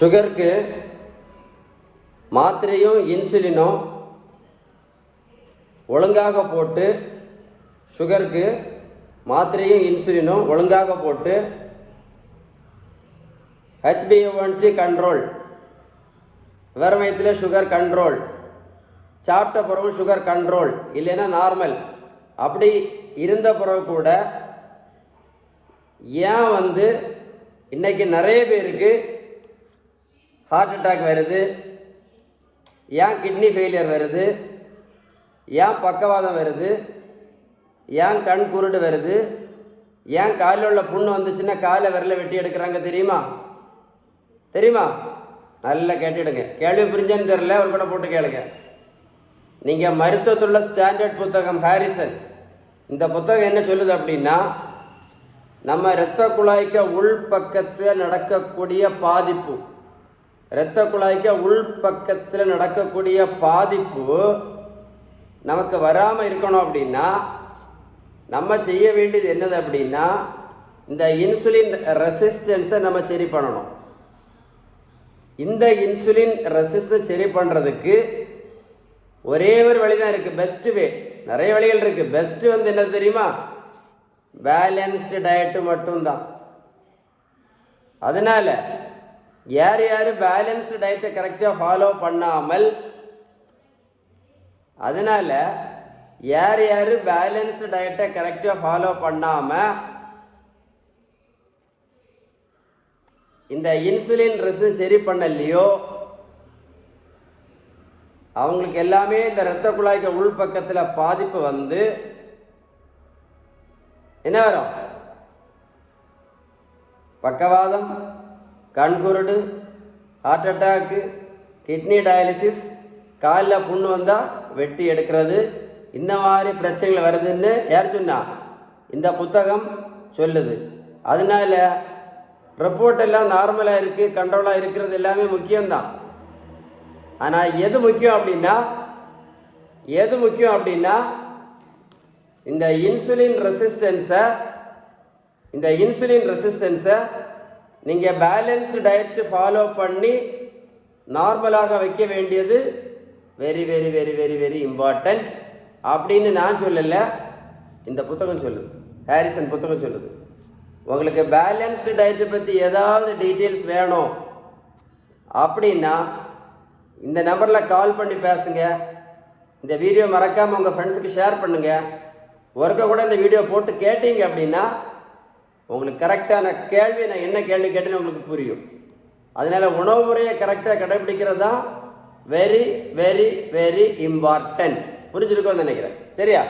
சுகருக்கு மாத்திரையும் இன்சுலினும் ஒழுங்காக போட்டு சுகருக்கு மாத்திரையும் இன்சுலினும் ஒழுங்காக போட்டு HbA1c கண்ட்ரோல், விவரமயத்தில் சுகர் கண்ட்ரோல், சாப்பிட்ட பிறகு சுகர் கண்ட்ரோல் இல்லைன்னா நார்மல் அப்படி இருந்த பிறகு கூட ஏன் இன்றைக்கி நிறைய பேருக்கு ஹார்ட் அட்டாக் வருது, ஏன் கிட்னி ஃபெயிலியர் வருது, ஏன் பக்கவாதம் வருது, ஏன் கண் குருடு வருது, ஏன் காலில் உள்ள புண்ணு வந்துச்சுன்னா காலை விரலை வெட்டி எடுக்கிறாங்க தெரியுமா? தெரியுமா? நல்லா கேட்டுடுங்க. கேள்வி புரிஞ்சேன்னு தெரில, அவர் கூட போட்டு கேளுங்க. நீங்கள் மருத்துவத்துள்ள ஸ்டாண்டர்ட் புத்தகம் ஹாரிசன், இந்த புத்தகம் என்ன சொல்லுது அப்படின்னா, நம்ம இரத்த குழாய்க்கு உள் பக்கத்தில் நடக்கக்கூடிய பாதிப்பு, இரத்த குழாய்க்கு உள் பக்கத்தில் நடக்கக்கூடிய பாதிப்பு நமக்கு வராமல் இருக்கணும் அப்படின்னா நம்ம செய்ய வேண்டியது என்னது அப்படின்னா, இந்த இன்சுலின் ரெசிஸ்டன்ஸை நம்ம சரி பண்ணணும். இந்த இன்சுலின் ரெசிஸ்டன்ஸ் சரி பண்ணுறதுக்கு ஒரே ஒரு வழி தான் இருக்குது, பெஸ்ட் வே. நிறைய வழிகள் இருக்குது. பெஸ்ட்டு என்ன தெரியுமா? பேலன்ஸ்டு டயட்டு மட்டும்தான். அதனால் யார் யார் பேலன்ஸ்டு டயட்டை கரெக்டாக ஃபாலோ பண்ணாமல், அதனால் யார் யார் பேலன்ஸ்டு டயட்டை கரெக்டாக ஃபாலோ பண்ணாமல் இந்த இன்சுலின் ரெசிஸ்டன்ஸ் சரி பண்ணலையோ அவங்களுக்கு எல்லாமே இந்த இரத்த குழாய்க்கு உள் பக்கத்தில் பாதிப்பு என்ன வரும்? பக்கவாதம், கண்குருடு, ஹார்ட் அட்டாக்கு, கிட்னி டயாலிசிஸ், காலில் புண்ணு வந்தால் வெட்டி எடுக்கிறது, இந்த மாதிரி பிரச்சனைகள் வருதுன்னு யார் சொன்னா? இந்த புத்தகம் சொல்லுது. அதனால ரிப்போர்ட் எல்லாம் நார்மலாக இருக்குது, கண்ட்ரோலாக இருக்கிறது எல்லாமே முக்கியம்தான். ஆனால் எது முக்கியம் அப்படின்னா இந்த இன்சுலின் ரெசிஸ்டன்ஸை நீங்கள் பேலன்ஸ்டு டயட் ஃபாலோ பண்ணி நார்மலாக வைக்க வேண்டியது very very very very very important அப்படின்னு நான் சொல்லலை, இந்த புத்தகம் சொல்லுது, ஹாரிசன் புத்தகம் சொல்லுது. உங்களுக்கு பேலன்ஸ்டு டயட்டை பற்றி ஏதாவது டீட்டெயில்ஸ் வேணும் அப்படின்னா இந்த நம்பரில் கால் பண்ணி பேசுங்க. இந்த வீடியோ மறக்காமல் உங்கள் ஃப்ரெண்ட்ஸுக்கு ஷேர் பண்ணுங்கள். ஒருக்க கூட இந்த வீடியோ போட்டு கேட்டீங்க அப்படின்னா உங்களுக்கு கரெக்டான கேள்வி, நான் என்ன கேள்வி கேட்டேன்னு உங்களுக்கு புரியும். அதனால் உணவு முறையை கரெக்டாக கடைபிடிக்கிறது தான் வெரி வெரி வெரி இம்பார்ட்டண்ட். புரிஞ்சிருக்கோன்னு நினைக்கிறேன். சரியா?